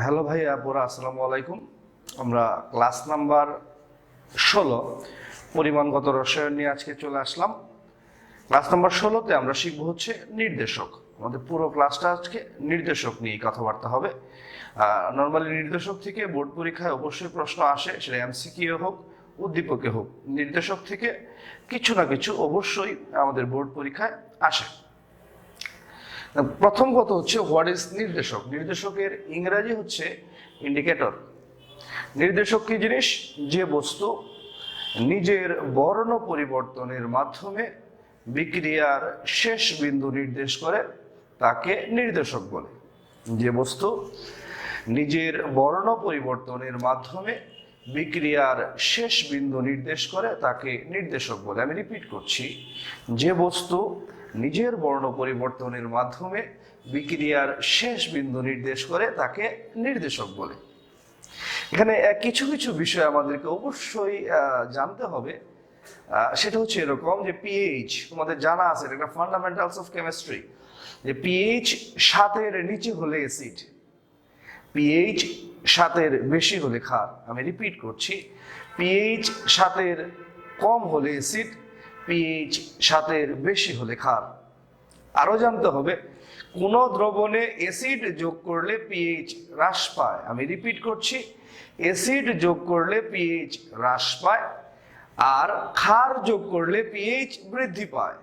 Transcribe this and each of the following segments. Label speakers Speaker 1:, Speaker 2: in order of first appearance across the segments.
Speaker 1: Hello ভাই আপুরা, আসসালামু আলাইকুম। আমরা ক্লাস নাম্বার 16 পরিমাণগত রসায়ন নিয়ে আজকে চলে আসলাম। ক্লাস নাম্বার 16তে আমরা শিখবো হচ্ছে নির্দেশক। আমাদের পুরো ক্লাসটা আজকে নির্দেশক নিয়ে কথাবার্তা হবে। নর্মালি নির্দেশক থেকে বোর্ড পরীক্ষায় অবশ্যই প্রশ্ন আসে, সেটা এমসিকিউ হোক উদ্দীপকে হোক, নির্দেশক থেকে কিছু না কিছু অবশ্যই আমাদের বোর্ড পরীক্ষায় আসে। প্রথম কথা হচ্ছে হোয়াট ইজ নির্দেশক। নির্দেশকের ইংরেজি হচ্ছে ইন্ডিকেটর। নির্দেশক কি জিনিস? যে বস্তু নিজের বর্ণ পরিবর্তনের মাধ্যমে বিক্রিয়ার শেষ বিন্দু নির্দেশ করে তাকে নির্দেশক বলে। যে বস্তু নিজের বর্ণ পরিবর্তনের মাধ্যমে বিক্রিয়ার শেষ বিন্দু নির্দেশ করে তাকে নির্দেশক বলে। আমি রিপিট করছি, যে বস্তু নিজের বর্ণ পরিবর্তনের মাধ্যমে বিক্রিয়ার শেষ বিন্দু নির্দেশ করে তাকে নির্দেশক বলে। এখানে কিছু কিছু বিষয় আমাদেরকে অবশ্যই জানতে হবে। সেটা হচ্ছে এরকম যে পিএইচ তোমাদের জানা আছে, এটা একটা ফান্ডামেন্টালস অফ কেমিস্ট্রি, যে পিএইচ 7-এর নিচে হলে অ্যাসিড, পিএইচ 7-এর বেশি হলে ক্ষার। আমি রিপিট করছি, পিএইচ 7-এর কম হলে অ্যাসিড, পিএইচ 7-এর বেশি হলে ক্ষার। আরো জানতে হবে, কোন দ্রবণে অ্যাসিড যোগ করলে পিএইচ হ্রাস পায়। আমি রিপিট করছি, অ্যাসিড যোগ করলে পিএইচ হ্রাস পায়, আর ক্ষার যোগ করলে পিএইচ বৃদ্ধি পায়।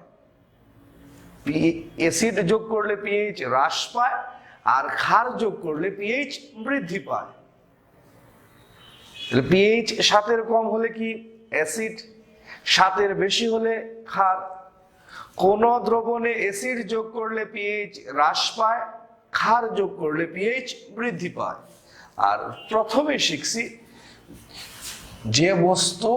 Speaker 1: অ্যাসিড যোগ করলে পিএইচ হ্রাস পায়, আর ক্ষার যোগ করলে পিএইচ বৃদ্ধি পায়। পিএইচ 7-এর কম হলে কি অ্যাসিড, 7-এর বেশি হলে ক্ষার। কোন দ্রবণে অ্যাসিড যোগ করলে পিএইচ হ্রাস পায়, ক্ষার যোগ করলে পিএইচ বৃদ্ধি পায়। আর প্রথমে শিখছি, যে বস্তু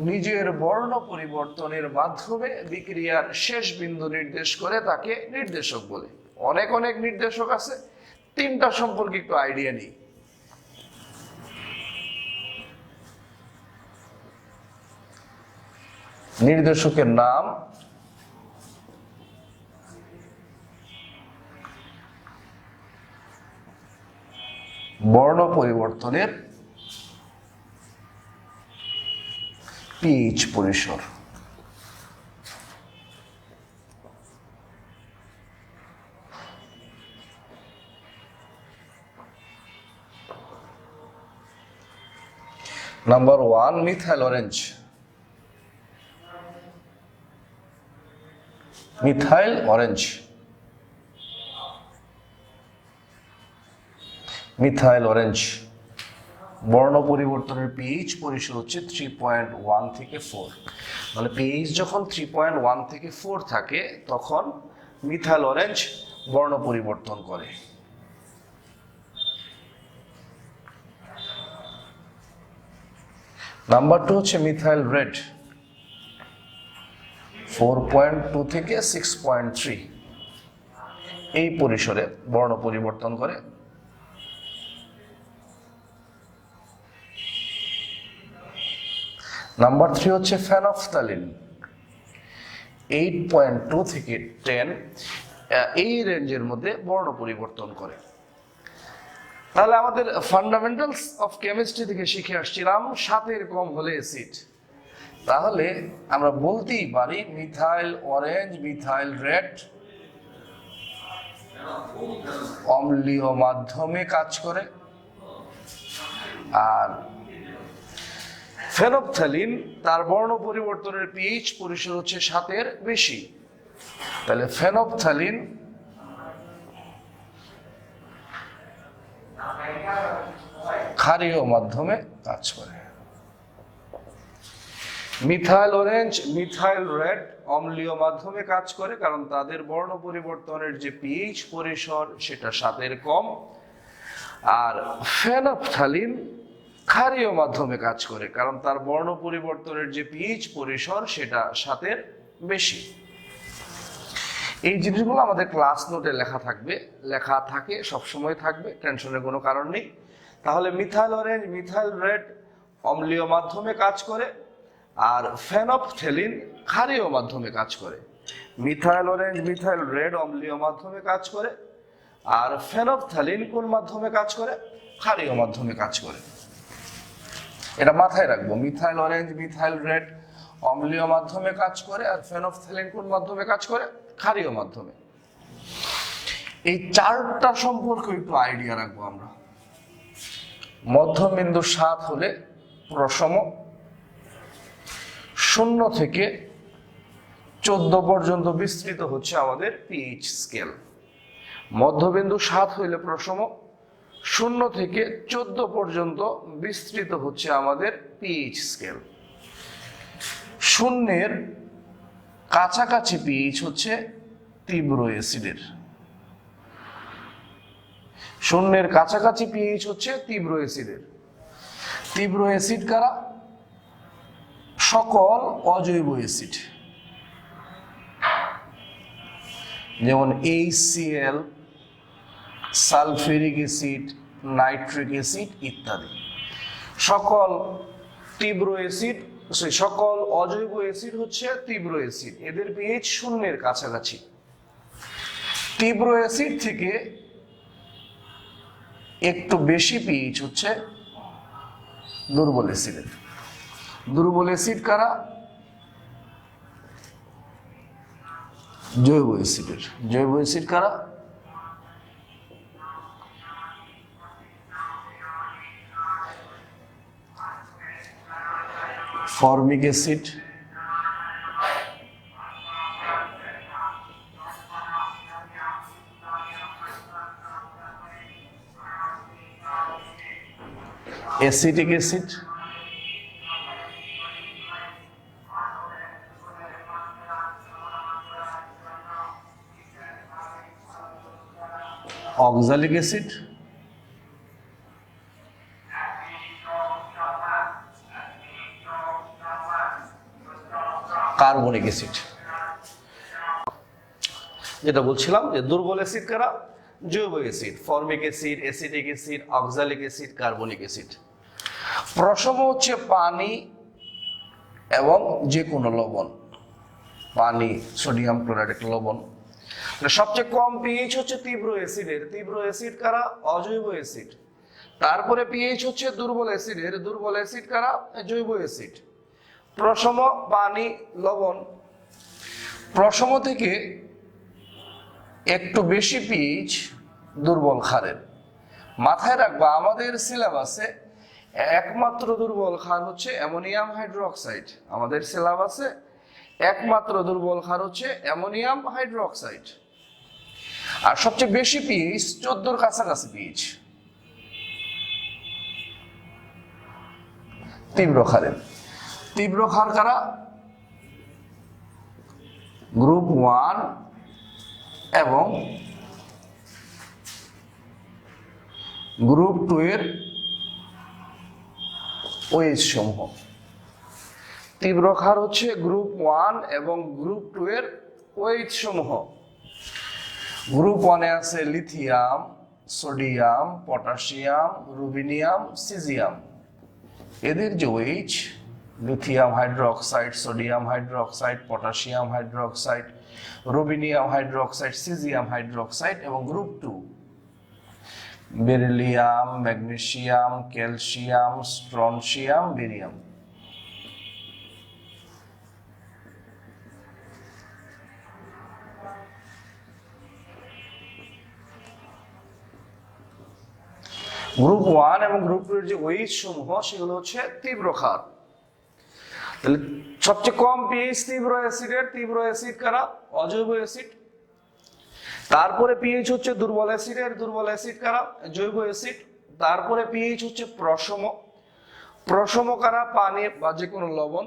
Speaker 1: নিজের বর্ণ পরিবর্তনের মাধ্যমে বিক্রিয়ার শেষ বিন্দু নির্দেশ করে তাকে নির্দেশক বলে। অনেক অনেক নির্দেশক আছে, 3টা সম্পর্কে একটু আইডিয়া নেই। নির্দেশকের নাম, বর্ণ পরিবর্তনের পিএইচ পরিসর। Number 1 methyl orange. Methyl orange, methyl orange বর্ণ পরিবর্তনের পিএইচ পরিসর হচ্ছে 3.1 থেকে 4। মানে পিএইচ যখন 3.1 থেকে 4 থাকে তখন মিথাইল অরেঞ্জ বর্ণ পরিবর্তন করে। নাম্বার 2 হচ্ছে মিথাইল রেড, 4.2 থেকে 6.3 এই পরিসরে বর্ণ পরিবর্তন করে। নাম্বার 3 হচ্ছে ফেনফথ্যালিন, 8.2 থেকে 10 এই রেঞ্জের মধ্যে বর্ণ পরিবর্তন করে। তাহলে আমাদের ফান্ডামেন্টালস অফ কেমিস্ট্রি থেকে শিখে আসছিলাম 7-এর কম হলে অ্যাসিড। তাহলে আমরা বলতেই পারি মিথাইল অরেঞ্জ, মিথাইল রেড অম্লীয় মাধ্যমে কাজ করে, আর ফেনফথ্যালিন তার বর্ণ পরিবর্তনের পিএইচ পরিসর হচ্ছে 7-এর বেশি। তাহলে ফেনফথ্যালিন ক্ষারীয় মাধ্যমে কাজ করে। মিথাইল অরেঞ্জ, মিথাইল রেড অম্লীয় মাধ্যমে কাজ করে, কারণ তাদের বর্ণ পরিবর্তনের যে পিএইচ পরিসর সেটা 7-এর কম। আর ফেনফথ্যালিন ক্ষারীয় মাধ্যমে কাজ করে, কারণ তার বর্ণ পরিবর্তনের যে পিএইচ পরিসর সেটা 7-এর বেশি। এই জিনিসগুলো আমাদের ক্লাস নোটে লেখা থাকবে, লেখা থাকে, সবসময় থাকবে, টেনশনের কোনো কারণ নেই। তাহলে মিথাইল অরেঞ্জ, মিথাইল রেড অম্লীয় মাধ্যমে কাজ করে, আর ফেনফথ্যালিন ক্ষারীয় মাধ্যমে কাজ করে। মিথাইল অরেঞ্জ, মিথাইল রেড অম্লীয় মাধ্যমে কাজ করে, আর ফেনফথ্যালিন কোন মাধ্যমে কাজ করে? ক্ষারীয় মাধ্যমে কাজ করে। এটা মাথায় রাখবো, মিথাইল অরেঞ্জ, মিথাইল রেড অম্লীয় মাধ্যমে কাজ করে, আর ফেনফথ্যালিন কোন মাধ্যমে কাজ করে? ক্ষারীয় মাধ্যমে। এই চারটা সম্পর্কে একটু আইডিয়া রাখবো আমরা। মধ্যবিন্দু 7 হলে প্রশম, 0 থেকে 14 পর্যন্ত বিস্তৃত হচ্ছে আমাদের পিএইচ স্কেল। মধ্যবিন্দু 7 হইলে প্রশম, 0 থেকে 14 পর্যন্ত বিস্তৃত হচ্ছে আমাদের পিএইচ স্কেল। 0-এর কাছাকাছি পিএইচ হচ্ছে তীব্র অ্যাসিডের। 0-এর কাছাকাছি পিএইচ হচ্ছে তীব্র অ্যাসিডের। তীব্র অ্যাসিড কারা? সকল অজৈব অ্যাসিড, যেমন HCl, sulphuric acid, nitric acid ইত্যাদি। সকল তীব্র অ্যাসিড, সকল অজৈব অ্যাসিড হচ্ছে তীব্র অ্যাসিড, এদের পিএইচ 0-এর কাছাকাছি। তীব্র অ্যাসিড থেকে একটু বেশি পিএইচ হচ্ছে দুর্বল অ্যাসিডের। দুর্বল অ্যাসিড কারা? জৈব অ্যাসিডের। জৈব অ্যাসিড কারা? Formic acid, acetic acid, oxalic acid, carbonic acid. যেটা বলছিলাম যে দুর্বল অ্যাসিড কারা? জৈব অ্যাসিড, formic acid, acetic acid, oxalic acid, carbonic acid. প্রশম হচ্ছে পানি এবং যে কোনো লবণ। পানি, সোডিয়াম ক্লোরাইড একটা লবণ। সবচেয়ে কম পিএইচ হচ্ছে তীব্র অ্যাসিডের। তীব্র অ্যাসিড কারা? অজৈব অ্যাসিড। তারপরে পিএইচ হচ্ছে দুর্বল অ্যাসিডের। দুর্বল অ্যাসিড কারা? জৈব অ্যাসিড। প্রশম, পানি, লবণ। প্রশম থেকে একটু বেশি পিএইচ দুর্বল ক্ষারের। মাথায় রাখবা আমাদের সিলেবাসে একমাত্র দুর্বল ক্ষার হচ্ছে অ্যামোনিয়াম হাইড্রোক্সাইড। আমাদের সিলেবাসে একমাত্র দুর্বল ক্ষার হচ্ছে অ্যামোনিয়াম হাইড্রোক্সাইড। আর সবচেয়ে বেশি পিএইচ 14-এর কাছাকাছি পিএইচ তীব্র ক্ষারের। তীব্র ক্ষার কারা? গ্রুপ 1 এবং গ্রুপ 2 এর OH সমূহ। তীব্র ক্ষার হচ্ছে গ্রুপ 1 এবং গ্রুপ 2 এর OH সমূহ। গ্রুপ 1-এ আছে lithium, sodium, potassium, rubidium, caesium. এদের যে OH, lithium hydroxide, sodium hydroxide, potassium hydroxide, rubidium hydroxide, caesium hydroxide. এবং group 2 beryllium, magnesium, calcium, strontium, barium. Group 1 এবং গ্রুপ 2 এর যে OH সমূহ সেগুলো হচ্ছে তীব্র ক্ষার। তাহলে সবচেয়ে কম পিএইচ তীব্র অ্যাসিডের। তীব্র অ্যাসিড কারা? অজৈব অ্যাসিড। তারপরে পিএইচ হচ্ছে দুর্বল অ্যাসিডের। দুর্বল অ্যাসিড কারা? জৈব অ্যাসিড। তারপরে পিএইচ হচ্ছে প্রশম। প্রশম কারা? পানি বা যে কোনো লবণ।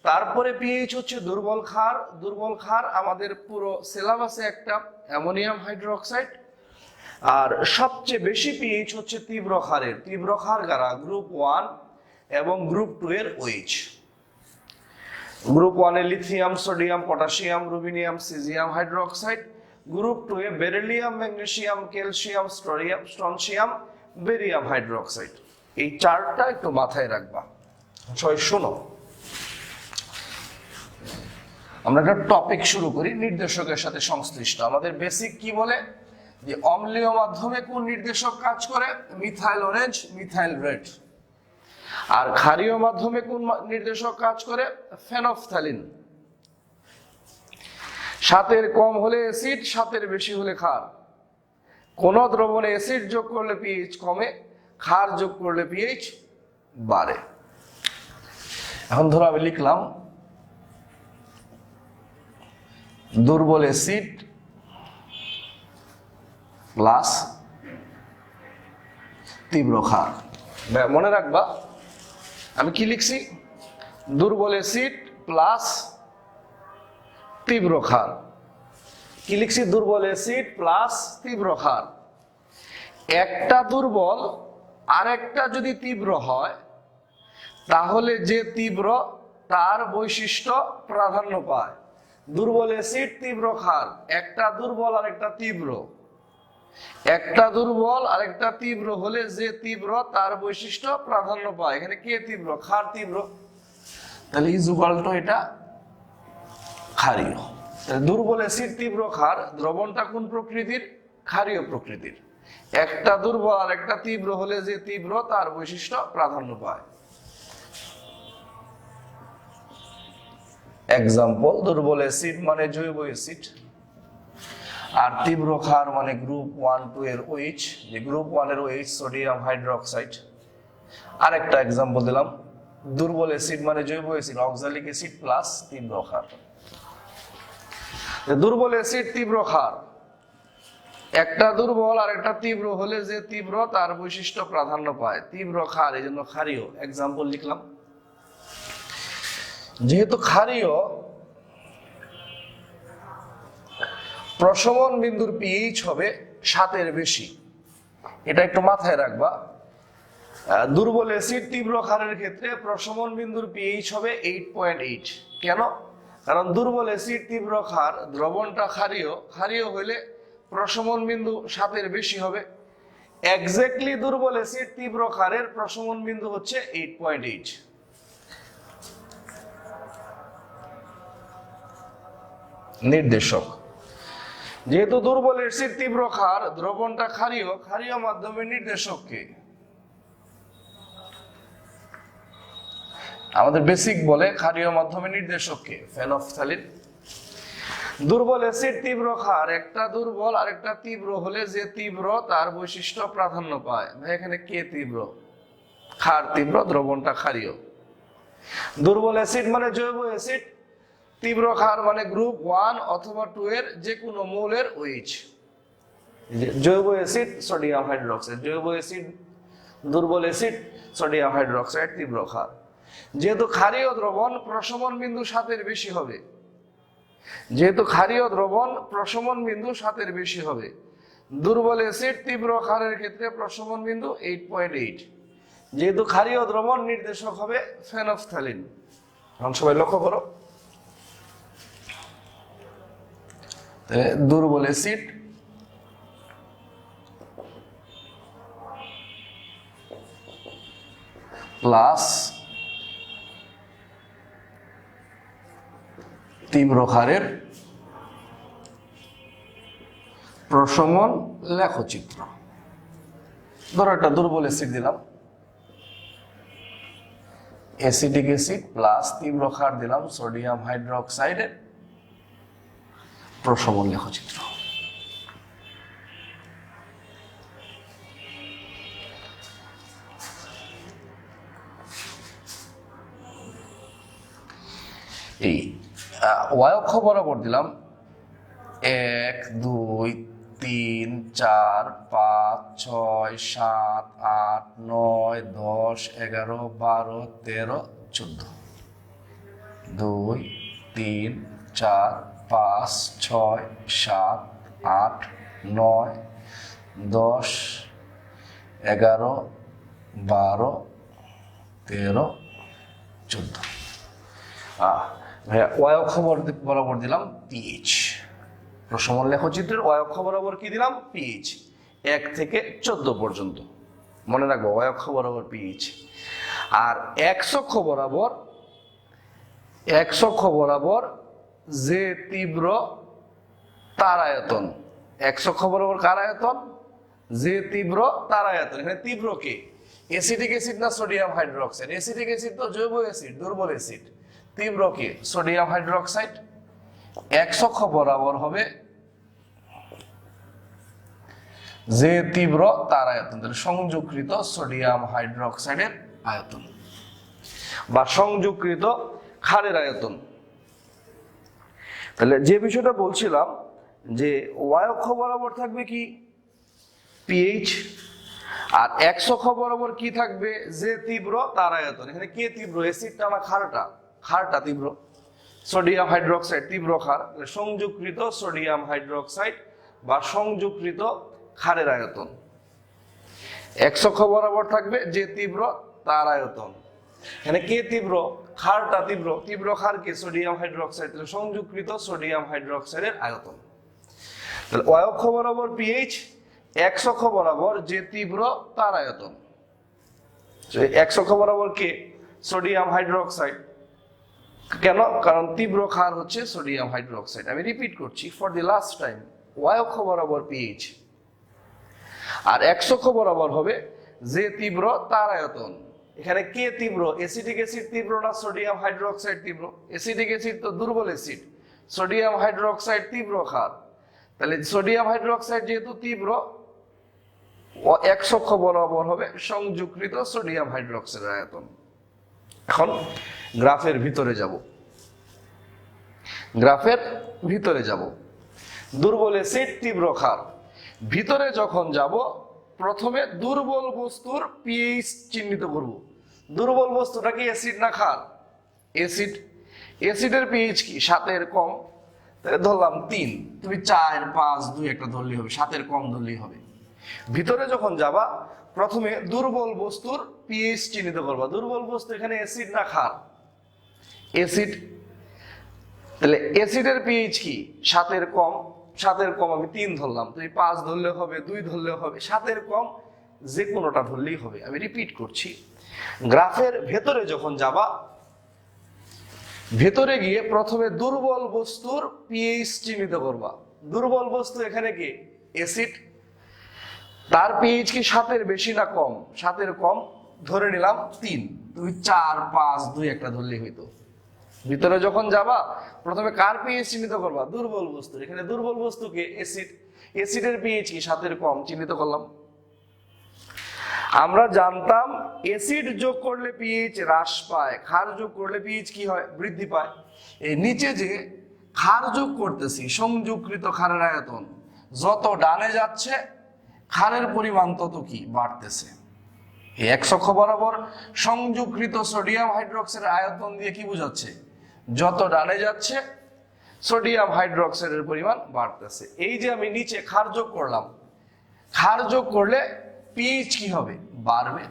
Speaker 1: তারপরে পিএইচ হচ্ছে দুর্বল ক্ষার। দুর্বল ক্ষার আমাদের পুরো সিলেবাসে একটা অ্যামোনিয়াম হাইড্রোক্সাইড। আর সবচেয়ে বেশি পিএইচ হচ্ছে তীব্র ক্ষারের। তীব্র ক্ষার কারা? গ্রুপ 1 এবং গ্রুপ 2 এর OH। গ্রুপ 1-এ lithium, sodium, potassium, rubidium, caesium hydroxide. Group 2-এ beryllium, magnesium, calcium, strontium, barium hydroxide. এই চারটা একটু মাথায় রাখবা। শোনো, আমরা একটা টপিক শুরু করি নির্দেশকের সাথে সংশ্লিষ্ট। আমাদের বেসিক কি বলে? যে অম্লীয় মাধ্যমে কোন নির্দেশক কাজ করে? Methyl orange, methyl red. আর ক্ষারীয় মাধ্যমে কোন নির্দেশক কাজ করে? ফেনফথ্যালিন। 7 কম হলে অ্যাসিড, 7 বেশি হলে ক্ষার। কোন দ্রবণে অ্যাসিড যোগ করলে পিএইচ কমে, ক্ষার যোগ করলে পিএইচ বাড়ে। এখন ধরো আমি লিখলাম দুর্বল অ্যাসিড প্লাস তীব্র ক্ষার। মনে রাখবা আমি কি লিখছি? দুর্বল অ্যাসিড প্লাস তীব্র ক্ষার। কি লিখছি? দুর্বল অ্যাসিড প্লাস তীব্র ক্ষার। একটা দুর্বল আর একটা যদি তীব্র হয় তাহলে যে তীব্র তার বৈশিষ্ট্য প্রাধান্য পায়। দুর্বল অ্যাসিড, তীব্র ক্ষার, একটা দুর্বল আর একটা তীব্র। একটা দুর্বল আর একটা তীব্র হলে যে তীব্র তার বৈশিষ্ট্য প্রাধান্য পায়। এখানে কে তীব্র? ক্ষার তীব্র। তাহলে ইজুকালটো এটা ক্ষারীয়। দুর্বল অ্যাসিড, তীব্র ক্ষার, দ্রবণটা কোন প্রকৃতির? ক্ষারীয় প্রকৃতির। একটা দুর্বল আর একটা তীব্র হলে যে তীব্র তার বৈশিষ্ট্য প্রাধান্য পায়। এক্সাম্পল, দুর্বল অ্যাসিড মানে জৈব অ্যাসিড, আর তীব্র ক্ষার মানে গ্রুপ 1, 2 এর OH, যে গ্রুপ 1 এর OH সোডিয়াম হাইড্রোক্সাইড। আরেকটা এক্সাম্পল দিলাম, দুর্বল অ্যাসিড মানে জৈব অ্যাসিড, অক্সালিক অ্যাসিড প্লাস তীব্র ক্ষার। দুর্বল অ্যাসিড, তীব্র ক্ষার, একটা দুর্বল আর একটা তীব্র হলে যে তীব্র তার বৈশিষ্ট্য প্রাধান্য পায়। তীব্র ক্ষার, এই জন্য ক্ষারীয়। এক্সাম্পল লিখলাম। যেহেতু ক্ষারীয়, প্রশমন বিন্দুর পিএইচ হবে 7 বেশি। এটা একটু মাথায় রাখবা। দুর্বল অ্যাসিড, তীব্র ক্ষারের ক্ষেত্রে প্রশমন বিন্দুর পিএইচ হবে 8.8। কেন? কারণ দুর্বল অ্যাসিড, তীব্র ক্ষার, দ্রবণটা ক্ষারীয়। ক্ষারীয় হলে প্রশমন বিন্দু 7 বেশি হবে। এক্স্যাক্টলি দুর্বল অ্যাসিড, তীব্র ক্ষারের প্রশমন বিন্দু হচ্ছে 8.8। নির্দেশক, যেহেতু দুর্বল অ্যাসিড, তীব্র ক্ষার, দ্রবণটা ক্ষারীয়, ক্ষারীয় মাধ্যমে নির্দেশক কে? আমাদের বেসিক বলে ক্ষারীয় মাধ্যমে নির্দেশক কে? ফেনফথ্যালিন। দুর্বল অ্যাসিড, তীব্র ক্ষার, একটা দুর্বল আর একটা তীব্র হলে যে তীব্র তার বৈশিষ্ট্য প্রাধান্য পায়। ভাই এখানে কে তীব্র? ক্ষার তীব্র, দ্রবণটা ক্ষারীয়। দুর্বল অ্যাসিড মানে জৈব অ্যাসিড, তীব্র ক্ষার মানে গ্রুপ 1 অথবা 2 এর যে কোনো মৌলের OH। জৈব অ্যাসিড সোডিয়াম হাইড্রোক্সাইড, জৈব অ্যাসিড, দুর্বল অ্যাসিড সোডিয়াম হাইড্রোক্সাইড, তীব্র ক্ষার। যেহেতু ক্ষারীয় দ্রবণ, প্রশমন বিন্দু 7 বেশি হবে। যেহেতু ক্ষারীয় দ্রবণ, প্রশমন বিন্দু 7 বেশি হবে। দুর্বল অ্যাসিড, তীব্র ক্ষারের ক্ষেত্রে প্রশমন বিন্দু 8.8। যেহেতু ক্ষারীয় দ্রবণ, নির্দেশক হবে ফেনফথ্যালিন। এখন সবাই লক্ষ্য করো, দুর্বল অ্যাসিড প্লাস তীব্র ক্ষারের প্রশমন লেখচিত্র। ধরো একটা দুর্বল অ্যাসিড দিলাম, অ্যাসিটিক অ্যাসিড প্লাস তীব্র ক্ষার দিলাম, সোডিয়াম হাইড্রোক্সাইডের প্রশমন লেখচিত্র। এই ওয়াই অক্ষ বরাবর দিলাম 1, 2, 3, 4, 5, 6, 7, 8, 9, 10, 11, 12, 13, 14। 2, 3, 4, 5, 6, 7, 8, 9, 10, 11, 12, 13, 14। ওয়াই অক্ষ বরাবর দিলাম পিএইচ। প্রশমন লেখচিত্রের ওয়াই অক্ষ বরাবর কি দিলাম? পিএইচ। 1 থেকে 14 পর্যন্ত মনে রাখবো, ওয়াই অক্ষ বরাবর পিএইচ। আর এক্স অক্ষ বরাবর যে তীব্র তার আয়তন, এক্স অক্ষ বরাবর কার আয়তন? যে তীব্র তার আয়তন। এখানে তীব্র কে? এসিটিক অ্যাসিড না সোডিয়াম হাইড্রোক্সাইড? এসিটিক অ্যাসিড তো জৈব অ্যাসিড, দুর্বল অ্যাসিড। তীব্র কে? Sodium hydroxide. এক্স অক্ষ বরাবর হবে যে তীব্র তার আয়তন, তাহলে সংযোগকৃত সোডিয়াম হাইড্রোক্সাইডের আয়তন বা সংযোগকৃত ক্ষারের আয়তন। তাহলে যে বিষয়টা বলছিলাম যে ওয়াই অক্ষ বরাবর থাকবে কি? পিএইচ। আর এক্স অক্ষ বরাবর কি থাকবে? যে তীব্র তার আয়তন। এখানে কে তীব্র? অ্যাসিডটা না ক্ষারটা? ক্ষারটা তীব্র। সোডিয়াম হাইড্রোক্সাইড তীব্র ক্ষার, সংযোগকৃত সোডিয়াম হাইড্রোক্সাইড বা সংযোগকৃত ক্ষারের আয়তন। এক্স অক্ষ বরাবর থাকবে যে তীব্র তার আয়তন। এখানে কে তীব্র? ক্ষারটা তীব্র। তীব্র ক্ষার কে? সোডিয়াম হাইড্রোক্সাইড, সংযোগকৃত সোডিয়াম হাইড্রোক্সাইডের আয়তন। তাহলে ওয়াই অক্ষ বরাবর পিএইচ, এক্স অক্ষ বরাবর যে তীব্র তার আয়তন। এক্স অক্ষ বরাবর কে? Sodium hydroxide. কেন? কারণ তীব্র ক্ষার হচ্ছে সোডিয়াম হাইড্রোক্সাইড। আমি রিপিট করছি for the last time, Y অক্ষ বরাবর পিএইচ আর এক্স অক্ষ বরাবর হবে যে তীব্র তার আয়তন। এখানে কে তীব্র? এসিটিক অ্যাসিড তীব্র না সোডিয়াম হাইড্রোক্সাইড তীব্র? এসিটিক অ্যাসিড তো দুর্বল অ্যাসিড, সোডিয়াম হাইড্রোক্সাইড তীব্র ক্ষার। তাহলে সোডিয়াম হাইড্রোক্সাইড যেহেতু তীব্র, এক্স অক্ষ বরাবর হবে সংযোগকৃত সোডিয়াম হাইড্রোক্সাইডের আয়তন। এখন গ্রাফের ভিতরে যাব। গ্রাফের ভিতরে যাব। দুর্বল অ্যাসিড তীব্র ক্ষার। ভিতরে যখন যাব প্রথমে দুর্বল বস্তুর পিএইচ চিহ্নিত করব। দুর্বল বস্তুটা কি? অ্যাসিড না ক্ষার? অ্যাসিড। অ্যাসিডের পিএইচ কি? 7-এর কম। তাহলে ধরলাম 3, তুমি 4, 5, 2 একটা ধরলেই হবে, 7-এর কম ধরলেই হবে। ভিতরে যখন যাবা প্রথমে দুর্বল বস্তুর পিএইচ চিহ্নিত করবা। দুর্বল বস্তু এখানে অ্যাসিড না ক্ষার? অ্যাসিড। তাহলে অ্যাসিডের পিএইচ কি? 7-এর কম। 7-এর কম আমি 3 ধরলাম, তুমি 5 ধরলে হবে, 2 ধরলে হবে, 7-এর কম যে কোনোটা ধরলেই হবে। আমি রিপিট করছি, গ্রাফের ভেতরে যখন যাবা ভেতরে গিয়ে প্রথমে দুর্বল বস্তুর পিএইচ চিহ্নিত করবা। দুর্বল বস্তু এখানে কি? অ্যাসিড। তার পিএইচ কি 7-এর বেশি না কম? 7-এর কম, ধরে নিলাম 3, তুমি 4, 5, 2 একটা ধরলেই হইতো। ভিতরে যখন যাবা প্রথমে কার পিএইচ চিহ্নিত করবা? দুর্বল বস্তু। এখানে দুর্বল বস্তুকে অ্যাসিড। অ্যাসিডের পিএইচ কি? 7-এর কম, চিহ্নিত করলাম। আমরা জানতাম অ্যাসিড যোগ করলে পিএইচ হ্রাস পায়, ক্ষার যোগ করলে পিএইচ কি হয়? বৃদ্ধি পায়। এই নিচে যে ক্ষার যোগ করতেছি, সংযোগকৃত ক্ষারের আয়তন, যত ডানে যাচ্ছে ক্ষারের পরিমাণ তত কি? বাড়তেছে। এই এক্স অক্ষ বরাবর সংযোগকৃত সোডিয়াম হাইড্রোক্সাইডের আয়তন দিয়ে কি বোঝাচ্ছে? যত ডানে যাচ্ছে সোডিয়াম হাইড্রোক্সাইডের পরিমাণ বাড়তেছে। এই যে আমি নিচে ক্ষার যোগ করলাম, ক্ষার যোগ করলে পিএইচ কি হবে? বাড়বে।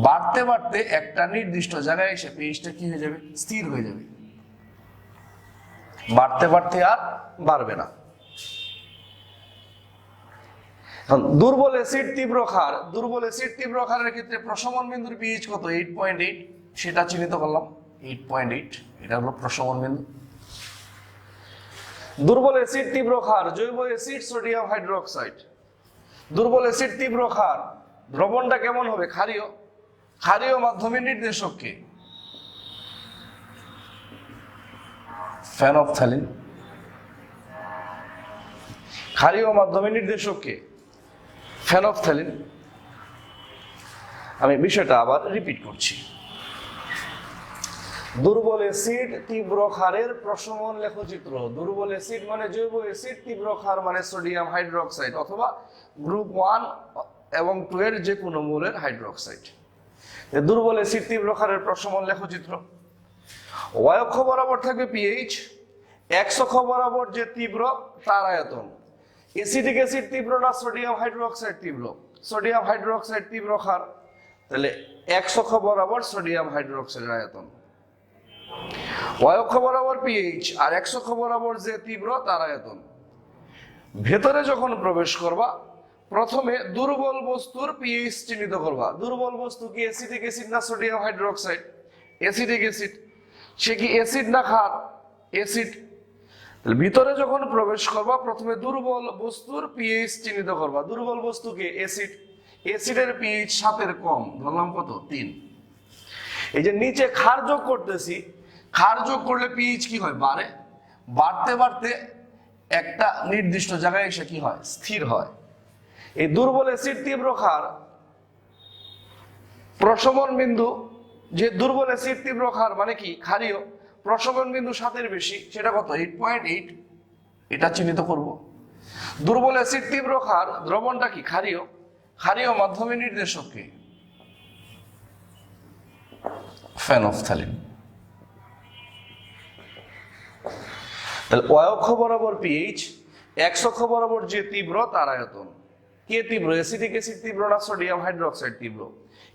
Speaker 1: বাড়তে বাড়তে একটা নির্দিষ্ট জায়গায় এসে পিএইচটা কি হয়ে যাবে? স্থির হয়ে যাবে। বাড়তে বাড়তে আর বাড়বে না। দুর্বল অ্যাসিড তীব্র ক্ষার। দুর্বল অ্যাসিড তীব্র ক্ষারের ক্ষেত্রে প্রশমন বিন্দুর পিএইচ কত? 8.8, সেটা চিহ্নিত করলাম। 8.8 এটা হলো প্রশমন বিন্দু। দুর্বল অ্যাসিড তীব্র ক্ষার, জৈব অ্যাসিড সোডিয়াম হাইড্রোক্সাইড। দুর্বল অ্যাসিড তীব্র ক্ষার, দ্রবণটা কেমন হবে? ক্ষারীয়। ক্ষারীয় মাধ্যমের নির্দেশক কে? ফেনফথ্যালিন। ক্ষারীয় মাধ্যমের নির্দেশক কে? ফেনফথ্যালিন। আমি বিষয়টা আবার রিপিট করছি। দুর্বল অ্যাসিড তীব্র ক্ষারের প্রশমন লেখচিত্র। দুর্বল অ্যাসিড মানে জৈব অ্যাসিড, তীব্র ক্ষার মানে সোডিয়াম হাইড্রোক্সাইড অথবা গ্রুপ 1 এবং 2 এর যে কোনো মৌলের হাইড্রোক্সাইড। দুর্বল অ্যাসিড তীব্র ক্ষারের প্রশমন লেখচিত্র। ওয়াই অক্ষ বরাবর থাকবে পিএইচ, এক্স অক্ষ বরাবর যে তীব্র তার আয়তন। এসিটিক অ্যাসিড তীব্র না সোডিয়াম হাইড্রোক্সাইড তীব্র? সোডিয়াম হাইড্রোক্সাইড তীব্র ক্ষার, তাহলে এক্স অক্ষ বরাবর সোডিয়াম হাইড্রোক্সাইডের আয়তন। ওয়াই অক্ষ বরাবর পিএইচ আর এক্স অক্ষ বরাবর যে তীব্র তার আয়তন। ভেতরে যখন প্রবেশ করবা প্রথমে দুর্বল বস্তুর পিএইচ চিহ্নিত করবা। দুর্বল বস্তু কি? এসিটিক অ্যাসিড না সোডিয়াম হাইড্রোক্সাইড? Acetic acid. সে কি অ্যাসিড না ক্ষার? অ্যাসিড। ভিতরে যখন প্রবেশ করবা প্রথমে দুর্বল বস্তুর পিএইচ চিহ্নিত করবা। দুর্বল বস্তুকে অ্যাসিড, অ্যাসিডের পিএইচ 7 এর কম, ধরলাম কত 3। এই যে নিচে ক্ষার যোগ করতেছি, ক্ষার যোগ করলে পিএইচ কি হয়, বাড়ে। বাড়তে বাড়তে একটা নির্দিষ্ট জায়গায় এসে কি হয়, স্থির হয়। এই দুর্বল অ্যাসিড তীব্র ক্ষার প্রশমন বিন্দু, যে দুর্বল অ্যাসিড তীব্র ক্ষার মানে কি ক্ষারীয়, প্রশমন বিন্দু 7 এর বেশি, সেটা কত 8.8, এটা চিহ্নিত করব। দুর্বল অ্যাসিড তীব্র ক্ষার দ্রবণটা কি ক্ষারীয়, ক্ষারীয় মাধ্যমে নির্দেশক কি ফেনফথ্যালিন। তাহলে y অক্ষ বরাবর পিএইচ, x অক্ষ বরাবর যে তীব্র তার আয়তন। কে তীব্র, অ্যাসিটিক অ্যাসিড তীব্র না সোডিয়াম হাইড্রোক্সাইড তীব্র?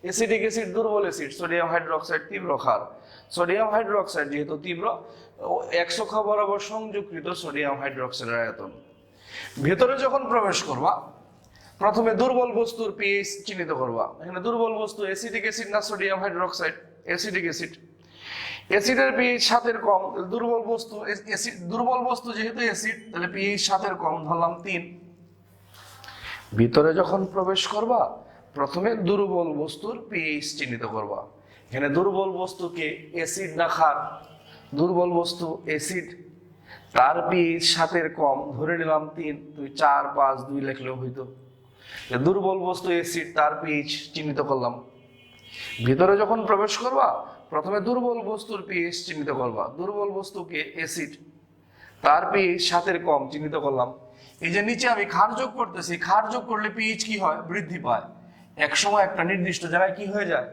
Speaker 1: অ্যাসিটিক অ্যাসিড দুর্বল অ্যাসিড, সোডিয়াম হাইড্রোক্সাইড তীব্র ক্ষার। সোডিয়াম হাইড্রোক্সাইড যেহেতু তীব্র, x অক্ষ বরাবর সংযুক্ত সোডিয়াম হাইড্রোক্সাইডের আয়তন। ভেতরে যখন প্রবেশ করবা প্রথমে দুর্বল বস্তুর পিএইচ চিহ্নিত করবা। এখানে দুর্বল বস্তু অ্যাসিটিক অ্যাসিড না সোডিয়াম হাইড্রোক্সাইড? Acetic acid. অ্যাসিডের পিএইচ 7 এর কম, দুর্বল বস্তু অ্যাসিড, দুর্বল বস্তু যেহেতু অ্যাসিড তাহলে পিএইচ 7 এর কম, ধরলাম 3। ভিতরে যখন প্রবেশ করবা প্রথমে দুর্বল বস্তুর পিএইচ চিহ্নিত করবা। এখানে দুর্বল বস্তুকে অ্যাসিড না ক্ষার? দুর্বল বস্তু অ্যাসিড, তার পিএইচ 7 এর কম, ধরে নিলাম 3, তুই 4, 5, 2 লিখলেও হইতো। দুর্বল বস্তু অ্যাসিড, তার পিএইচ চিহ্নিত করলাম। ভিতরে যখন প্রবেশ করবা প্রথমে দুর্বল বস্তুর পিএইচ চিহ্নিত করবা। দুর্বল বস্তুকে অ্যাসিড, তার পিএইচ 7 এর কম চিহ্নিত করলাম। এই যে নিচে আমি ক্ষার যোগ করতেছি, ক্ষার যোগ করলে পিএইচ কি হয়, বৃদ্ধি পায়। এক সময় একটা নির্দিষ্ট জায়গায় কি হয়ে যায়,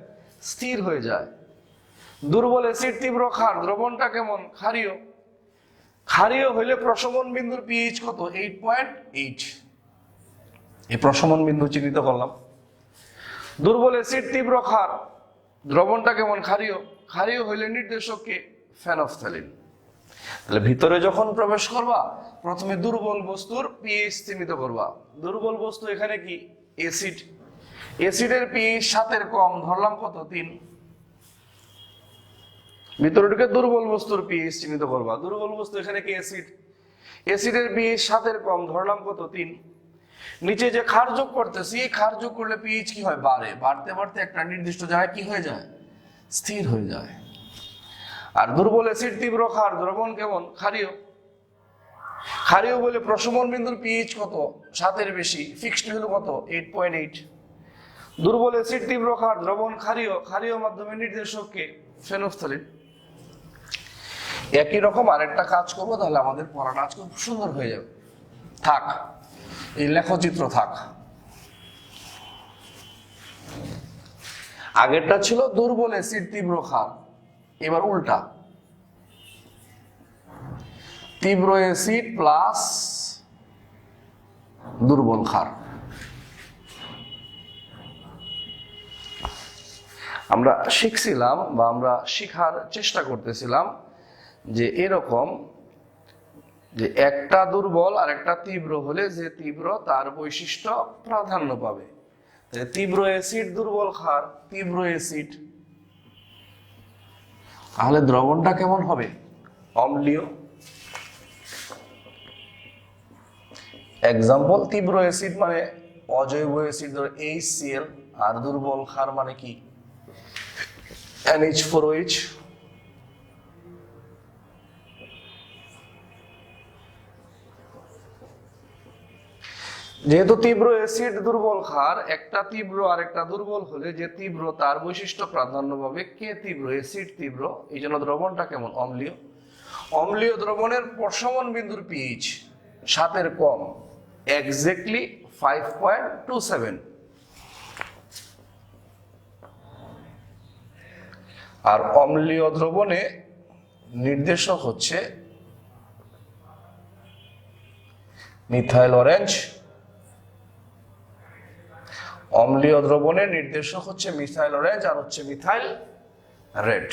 Speaker 1: স্থির হয়ে যায়। দুর্বল অ্যাসিড তীব্র ক্ষার দ্রবণটা কেমন, ক্ষারীয়। ক্ষারীয় হইলে প্রশমন বিন্দুর পিএইচ কত, 8.8। এই প্রশমন বিন্দু চিহ্নিত করলাম। দুর্বল অ্যাসিড তীব্র ক্ষার দ্রবণটা কেমন, ক্ষারীয়। ক্ষারীয় হইলে নির্দেশক কে, ফেনফথ্যালিন। তাহলে ভিতরে যখন প্রবেশ করবা প্রথমে দুর্বল বস্তুর পিএইচ চিহ্নিত করবা। দুর্বল বস্তু এখানে কি, অ্যাসিড। অ্যাসিডের পিএইচ 7 এর কম, ধরলাম কত 3। ভিতরে ঢুকে দুর্বল বস্তুর পিএইচ চিহ্নিত করবা। দুর্বল বস্তু এখানে কি, অ্যাসিড। অ্যাসিডের পিএইচ 7 এর কম, ধরলাম কত 3। নিচে যে ক্ষার যোগ করতেছি, এই ক্ষার যোগ করলে পিএইচ কি হয়, বাড়ে। বাড়তে বাড়তে একটা নির্দিষ্ট জায়গায় কি হয়ে যায়, স্থির হয়ে যায়। আর দুর্বল অ্যাসিড তীব্র ক্ষার দ্রবণ কেমন, ক্ষারীয়। ক্ষারীয় বলে প্রশমন বিন্দুর পিএইচ কত, 7 এর বেশি, ফিক্সড হলো কত 8.8। দুর্বল অ্যাসিড তীব্র ক্ষার দ্রবণ ক্ষারীয়, ক্ষারীয় মাধ্যমে নির্দেশক কে, ফেনফথ্যালিন। একই রকম আরেকটা কাজ করবো, তাহলে আমাদের পড়াটা আজকে খুব সুন্দর হয়ে যাবে। থাক, এই লেখচিত্র থাক। আগেরটা ছিল দুর্বল অ্যাসিড তীব্র ক্ষার, এবার উল্টা, তীব্র অ্যাসিড প্লাস দুর্বল ক্ষার। আমরা শিখছিলাম বা আমরা শিখার চেষ্টা করতেছিলাম যে এরকম যে একটা দুর্বল আর একটা তীব্র হলে যে তীব্র তার বৈশিষ্ট্য প্রাধান্য পাবে। তীব্র অ্যাসিড দুর্বল ক্ষার, তীব্র অ্যাসিড, তাহলে দ্রবণটা কেমন হবে, অম্লীয়। এক্সাম্পল, তীব্র অ্যাসিড মানে অজৈব অ্যাসিড, ধরো HCl, আর দুর্বল ক্ষার মানে কি, NH4OH। যেহেতু তীব্র অ্যাসিড দুর্বল ক্ষার, একটা তীব্র আর একটা দুর্বল হলে যে তীব্র তার বৈশিষ্ট্য প্রাধান্য পাবে কে, তীব্র। অ্যাসিড তীব্র, এই জন্য দ্রবণটা কেমন, অম্লীয়। অম্লীয় দ্রবণের প্রশমন বিন্দুর পিএইচ 7 এর কম, এক্স্যাক্টলি 5.27। আর অম্লীয় দ্রবণে নির্দেশক হচ্ছে মিথাইল অরেঞ্জ। অম্লীয় দ্রবণের নির্দেশক হচ্ছে মিথাইল অরেঞ্জ আর হচ্ছে মিথাইল রেড।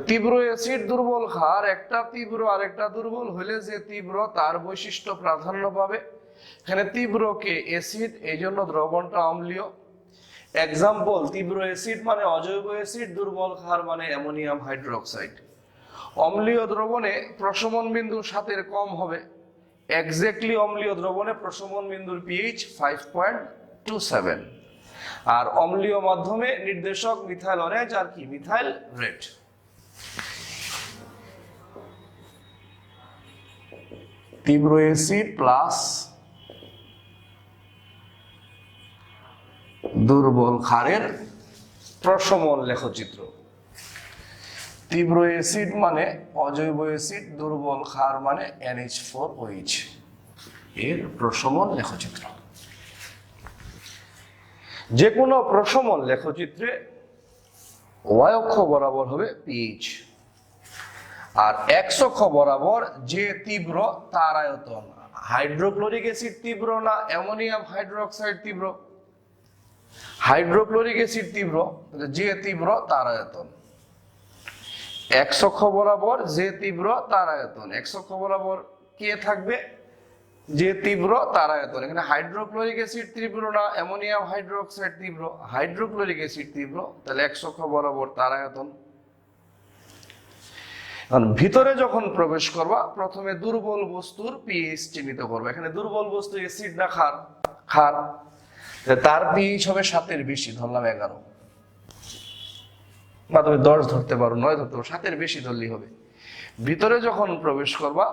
Speaker 1: তীব্র অ্যাসিড দুর্বল ক্ষার, একটা তীব্র আর একটা দুর্বল হলে যে তীব্র তার বৈশিষ্ট্য প্রাধান্য পাবে। এখানে তীব্র কে, অ্যাসিড, এই জন্য দ্রবণটা অম্লীয়। এক্সাম্পল, তীব্র অ্যাসিড মানে অজৈব অ্যাসিড, দুর্বল ক্ষার মানে অ্যামোনিয়াম হাইড্রোক্সাইড। অম্লীয় দ্রবণে প্রশমন বিন্দু 7 এর কম হবে। এক্স্যাক্টলি অম্লীয় দ্রবণে প্রশমন বিন্দুর পিএইচ 5.27, আর অম্লীয় মাধ্যমে নির্দেশক মিথাইল অরেঞ্জ আর কি মিথাইল রেড। তীব্র অ্যাসিড প্লাস দুর্বল ক্ষারের প্রশমন লেখচিত্র। তীব্র অ্যাসিড মানে অজৈব অ্যাসিড, দুর্বল ক্ষার মানে NH4OH, এর প্রশমন লেখচিত্র। যে কোনো প্রশমন লেখচিত্রে y অক্ষ বরাবর হবে পিএইচ, আর x অক্ষ বরাবর যে তীব্র তার আয়তন। হাইড্রোক্লোরিক অ্যাসিড তীব্র না অ্যামোনিয়াম হাইড্রোক্সাইড তীব্র? হাইড্রোক্লোরিক অ্যাসিড তীব্র, যে তীব্র তার আয়তন। x অক্ষ বরাবর যে তীব্র তার আয়তন, x অক্ষ বরাবর কে থাকবে? যে তীব্র তার আয়তন। এখানে হাইড্রোক্লোরিক অ্যাসিড তীব্র না অ্যামোনিয়াম হাইড্রোক্সাইড তীব্র? হাইড্রোক্লোরিক অ্যাসিড তীব্র, তাহলে x অক্ষ বরাবর তার আয়তন। ভিতরে যখন প্রবেশ করবা প্রথমে দুর্বল বস্তুর পিএইচ চিহ্নিত করবে। এখানে দুর্বল বস্তু অ্যাসিড না ক্ষার? ক্ষার, তার পিএইচ হবে 7 এর বেশি, ধরলাম 11, বা তুমি 10 ধরতে পারো, 9 ধরতে পারো, 7 এর বেশি ধরলেই হবে। ভিতরে যখন প্রবেশ করবা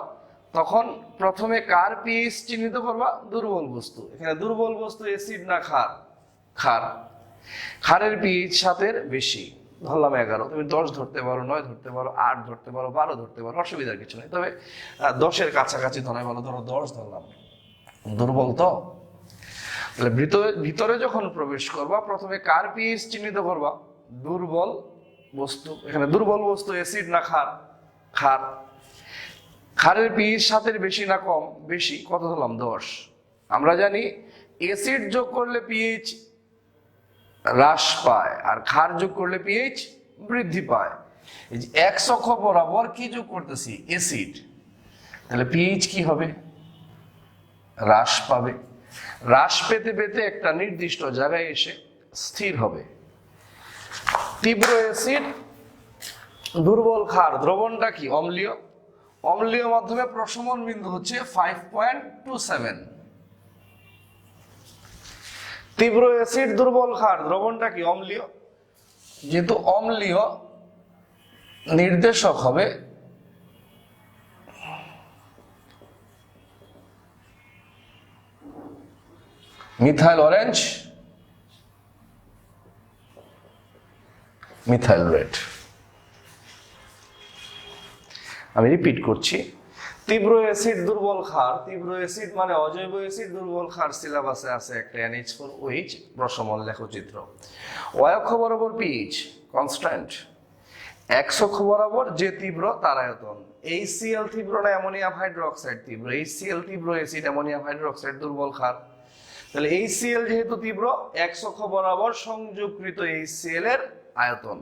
Speaker 1: তখন প্রথমে কার পিএইচ চিহ্নিত করবা? দুর্বল বস্তু। এখানে দুর্বল বস্তু অ্যাসিড না ক্ষার? ক্ষার, ক্ষারের পিএইচ 7 এর বেশি, ধরলাম 11। তুমি 10 ধরতে পারো, 9 ধরতে পারো, 8 ধরতে পারো, 12 ধরতে পারো, অসুবিধার কিছু নেই, তবে 10 এর কাছাকাছি ধরাই ভালো। ধরো 10 ধরলাম, দুর্বল তো। তাহলে ভিতরে যখন প্রবেশ করবা প্রথমে কার পিএইচ চিহ্নিত করবা? দুর্বল বস্তু। এখানে দুর্বল বস্তু অ্যাসিড না ক্ষার? ক্ষার, ক্ষারের পিএইচ 7 এর বেশি না কম? বেশি, কত ধরলাম? 10। আমরা জানি অ্যাসিড যোগ করলে পিএইচ হ্রাস পায়, আর ক্ষার যোগ করলে পিএইচ বৃদ্ধি পায়। এই যে x অক্ষ বরাবর কি যোগ করতেছি? অ্যাসিড, তাহলে পিএইচ কি হবে? হ্রাস পাবে। হ্রাস পেতে পেতে একটা নির্দিষ্ট জায়গায় এসে স্থির হবে। তীব্র অ্যাসিড, দুর্বল ক্ষার, দ্রবণটা কি? অম্লীয়। অম্লীয় মাধ্যমে প্রশমন বিন্দু হচ্ছে 5.27। তীব্র অ্যাসিড, দুর্বল ক্ষার, দ্রবণটা কি? অম্লীয়। যেহেতু অম্লীয়, নির্দেশক হবে মিথাইল অরেঞ্জ, মিথাইল রেড। আমি রিপিট করছি, তীব্র অ্যাসিড, দুর্বল ক্ষার। তীব্র অ্যাসিড মানে অজৈব অ্যাসিড, দুর্বল ক্ষার সিলেবাসে আছে একটা NH4OH প্রশমন লেখচিত্র। y অক্ষ বরাবর পিএইচ কনস্ট্যান্ট, x অক্ষ বরাবর যে তীব্র তার আয়তন। HCl তীব্র না অ্যামোনিয়াম হাইড্রোক্সাইড তীব্র? HCl তীব্র অ্যাসিড, অ্যামোনিয়াম হাইড্রোক্সাইড দুর্বল ক্ষার। তাহলে HCl যেহেতু তীব্র, x অক্ষ বরাবর সংযোগকৃত HCl এর আয়তন।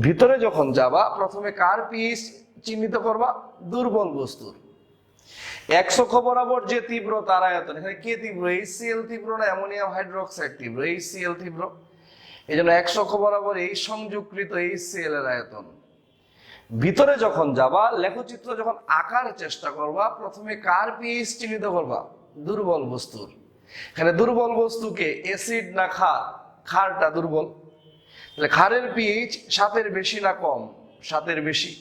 Speaker 1: ভিতরে যখন যাবা প্রথমে কার পিএইচ চিহ্নিত করবা? দুর্বল বস্তুর। x অক্ষ বরাবর যে তীব্র তার আয়তন। এখানে কে তীব্র? HCl তীব্র না অ্যামোনিয়াম হাইড্রোক্সাইড তীব্র? HCl তীব্র, এই জন্য x অক্ষ বরাবর এই সংযোগকৃত HCl এর আয়তন। ভিতরে যখন যাবা লেখচিত্র যখন আঁকার চেষ্টা করবা প্রথমে কার পিএইচ চিহ্নিত করবা? দুর্বল বস্তুর। এখানে দুর্বল বস্তুকে অ্যাসিড না ক্ষার? ক্ষারটা দুর্বল, তাহলে ক্ষারের পিএইচ 7 এর বেশি না কম? 7 এর বেশি।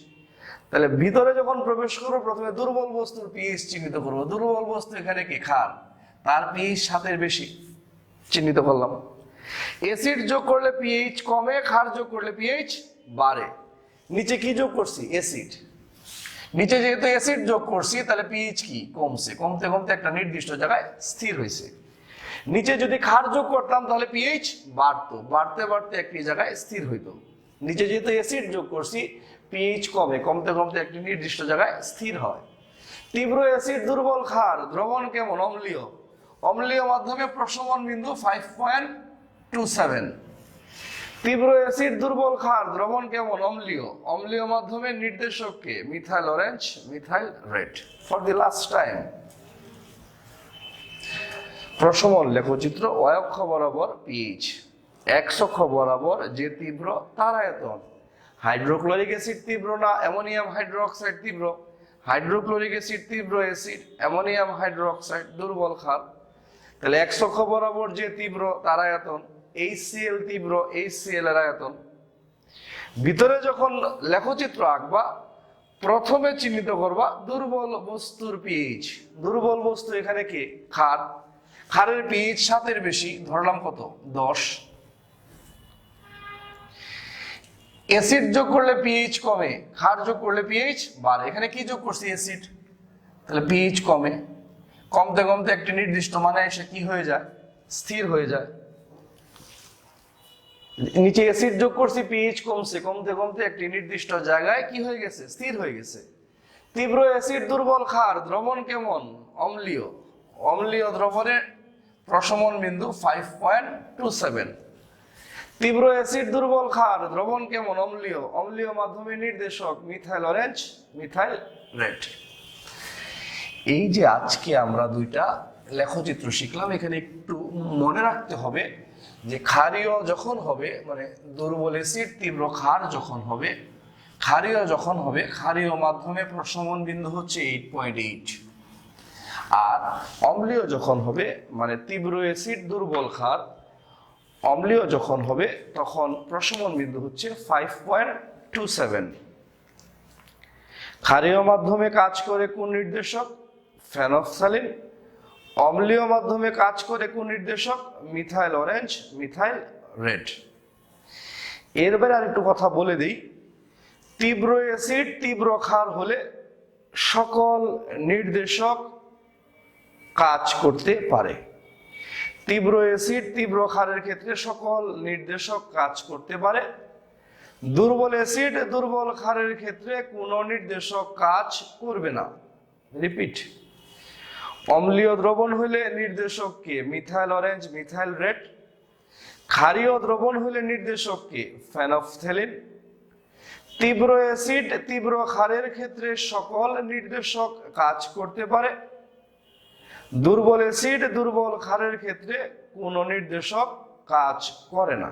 Speaker 1: তাহলে ভিতরে যখন প্রবেশ করবো প্রথমে দুর্বল বস্তুর পিএইচ চিহ্নিত করবো। দুর্বল বস্তু এখানে কি? ক্ষার, তার পিএইচ 7 এর বেশি, চিহ্নিত করলাম। অ্যাসিড যোগ করলে পিএইচ কমে, ক্ষার যোগ করলে পিএইচ বাড়ে। নিচে কি যোগ করছি? অ্যাসিড। নিচে যেহেতু অ্যাসিড যোগ করছি তাহলে পিএইচ কি? কমছে, কমতে কমতে একটা নির্দিষ্ট জায়গায় স্থির হয়েছে। নিচে যদি ক্ষার যোগ করতাম তাহলে পিএইচ বাড়তো, বাড়তে বাড়তে একটি জায়গায় স্থির হইতো। নিচে যেহেতু অ্যাসিড যোগ করছি পিএইচ কমে, কমতে কমতে একটি নির্দিষ্ট জায়গায় স্থির হয়। তীব্র অ্যাসিড, দুর্বল ক্ষার, দ্রবণ কেমন? অম্লীয়। অম্লীয় মাধ্যমে প্রশমন বিন্দু 5.27। তীব্র অ্যাসিড, দুর্বল ক্ষার, দ্রবণ কেমন? অম্লীয়। অম্লীয় মাধ্যমে নির্দেশককে methyl orange, methyl red. For the last time, প্রশমন লেখচিত্র y অক্ষ বরাবর পিএইচ, x অক্ষ বরাবর যে তীব্র তার আয়তন। হাইড্রোক্লোরিক অ্যাসিড তীব্র না অ্যামোনিয়াম হাইড্রোক্সাইড তীব্র? হাইড্রোক্লোরিক অ্যাসিড তীব্র অ্যাসিড, অ্যামোনিয়াম হাইড্রোক্সাইড দুর্বল ক্ষার। তাহলে এক অক্ষ বরাবর যে তীব্র তার আয়তন, HCl তীব্র, HCl এর আয়তন। ভিতরে যখন লেখচিত্র আঁকবা প্রথমে চিহ্নিত করবা দুর্বল বস্তুর পিএইচ। দুর্বল বস্তু এখানে কি? ক্ষার। ক্ষারের পিএইচ 7 এর বেশি, ধরলাম কত? 10। অ্যাসিড যোগ করলে পিএইচ কমে, ক্ষার যোগ করলে পিএইচ বাড়ে। এখানে কি যোগ করছি? অ্যাসিড। তাহলে পিএইচ কমে, কমতে কমতে একটি নির্দিষ্ট মানে এসে কি হয়ে যায়? স্থির হয়ে যায়। নিচে অ্যাসিড যোগ করছি, পিএইচ কমছে, কমতে কমতে একটি নির্দিষ্ট জায়গায় কি হয়ে গেছে? স্থির হয়ে গেছে। তীব্র অ্যাসিড দুর্বল ক্ষার, দ্রবণ কেমন? অম্লীয়। অম্লীয় দ্রবণের প্রশমন বিন্দু 5.27। তীব্র অ্যাসিড দুর্বল ক্ষার, দ্রবণ কেমন? অম্লীয়। অম্লীয় মাধ্যমে নির্দেশক মিথাইল অরেঞ্জ, মিথাইল রেড। এই যে আজকে আমরা দুইটা লেখচিত্র শিখলাম, এখানে একটু মনে রাখতে হবে যে ক্ষারীয় যখন হবে, মানে দুর্বল অ্যাসিড তীব্র ক্ষার যখন হবে, ক্ষারীয় যখন হবে, ক্ষারীয় মাধ্যমে প্রশমন বিন্দু হচ্ছে 8.8। আর অম্লীয় যখন হবে, মানে তীব্র অ্যাসিড দুর্বল ক্ষার, অম্লীয় যখন হবে তখন প্রশমন বিন্দু হচ্ছে 5.27। ক্ষারীয় মাধ্যমে কাজ করে কোন নির্দেশক? ফেনফথ্যালিন। অম্লীয় মাধ্যমে কাজ করে কোন নির্দেশক? Methyl orange, methyl red. এরপরে আর একটু কথা বলে দিই, তীব্র অ্যাসিড তীব্র ক্ষার হলে সকল নির্দেশক কাজ করতে পারে। তীব্র অ্যাসিড তীব্র ক্ষারের ক্ষেত্রে সকল নির্দেশক কাজ করতে পারে। দুর্বল অ্যাসিড দুর্বল ক্ষারের ক্ষেত্রে কোনো নির্দেশক কাজ করবে না। রিপিট, অম্লীয় দ্রবণ হলে নির্দেশক কে? Methyl orange, methyl red. ক্ষারীয় দ্রবণ হলে নির্দেশক কে? ফেনফথ্যালিন। তীব্র অ্যাসিড তীব্র ক্ষারের ক্ষেত্রে সকল নির্দেশক কাজ করতে পারে। দুর্বল অ্যাসিড দুর্বল ক্ষারের ক্ষেত্রে কোনো নির্দেশক কাজ করে না।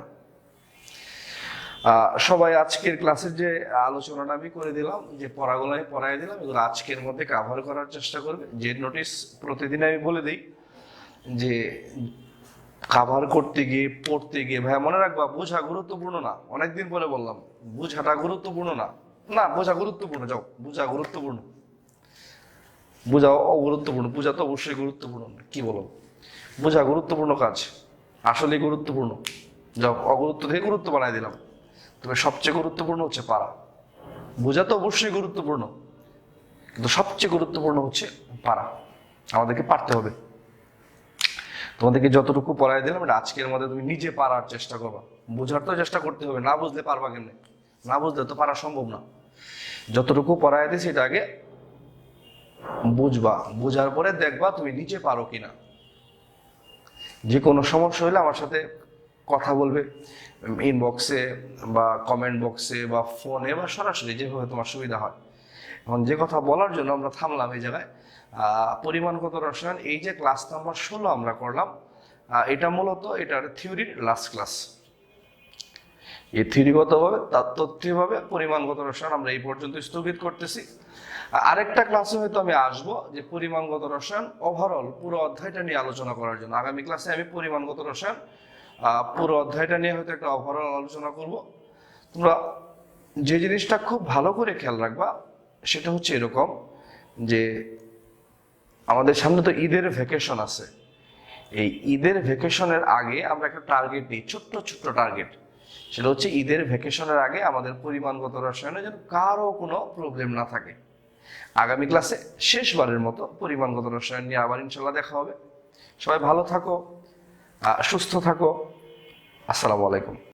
Speaker 1: সবাই আজকের ক্লাসের যে আলোচনাটা আমি করে দিলাম, যে পড়াগুলো আমি পড়াই দিলাম, এগুলো আজকের মধ্যে কভার করার চেষ্টা করবে। যে নোটিস প্রতিদিন আমি বলে দিই যে কভার করতে গিয়ে, পড়তে গিয়ে, ভাইয়া মনে রাখবা বোঝা গুরুত্বপূর্ণ না। অনেকদিন পরে বললাম বোঝাটা গুরুত্বপূর্ণ না। না, বোঝা গুরুত্বপূর্ণ, যাও, বোঝা গুরুত্বপূর্ণ। বোঝা অগুরুত্বপূর্ণ? বোঝা তো অবশ্যই গুরুত্বপূর্ণ। কি বলো? বোঝা গুরুত্বপূর্ণ কাজ, আসলে গুরুত্বপূর্ণ। যাও, অগুরুত্ব থেকে গুরুত্ব বানাই দিলাম। তবে সবচেয়ে গুরুত্বপূর্ণ হচ্ছে পারা। বোঝা তো অবশ্যই গুরুত্বপূর্ণ, কিন্তু সবচেয়ে গুরুত্বপূর্ণ হচ্ছে পারা। আমাদেরকে পারতে হবে। তোমাদেরকে যতটুকু পড়াই দিলাম, এটা আজকের মধ্যে তুমি নিজে পারার চেষ্টা করবা। বোঝার তো চেষ্টা করতে হবে, না বুঝলে পারবা কেমনে? না বুঝলে তো পারা সম্ভব না। যতটুকু পড়াই দিয়েছি এটা আগে বুঝবা, বোঝার পরে দেখবা তুমি নিজে পারো কিনা। যে কোনো সমস্যা হলে আমার সাথে কথা বলবে, ইনবক্সে বা কমেন্ট বক্সে বা ফোনে বা সরাসরি, যেভাবে তোমার সুবিধা হয়। এখন যে কথা বলার জন্য আমরা থামলাম এই জায়গায়, পরিমাণগত রসায়ন এই যে ক্লাস নাম্বার 16 আমরা করলাম, এটা মূলত এটার থিওরির লাস্ট ক্লাস। এই থিওরিগতভাবে, তথ্যভাবে পরিমাণগত রসায়ন আমরা এই পর্যন্ত স্থগিত করতেছি। আরেকটা ক্লাসে হয়তো আমি আসবো যে পরিমাণগত রসায়ন ওভারঅল পুরো অধ্যায়টা নিয়ে আলোচনা করার জন্য। আগামী ক্লাসে আমি পরিমাণগত রসায়ন পুরো অধ্যায়টা নিয়ে হয়তো একটা ওভারঅল আলোচনা করব। তোমরা যে জিনিসটা খুব ভালো করে খেয়াল রাখবা সেটা হচ্ছে এরকম যে আমাদের সামনে তো ঈদের ভ্যাকেশন আছে। এই ঈদের ভ্যাকেশনের আগে আমরা একটা টার্গেট নিই, ছোট্ট ছোট্ট টার্গেট। সেটা হচ্ছে ঈদের ভ্যাকেশনের আগে আমাদের পরিমাণগত রসায়নে যেন কারো কোনো প্রবলেম না থাকে। আগামী ক্লাসে শেষবারের মতো পরিমাণগত রসায়ন নিয়ে আবার ইনশাল্লাহ দেখা হবে। সবাই ভালো থাকো, সুস্থ থাকো। আসসালামু আলাইকুম।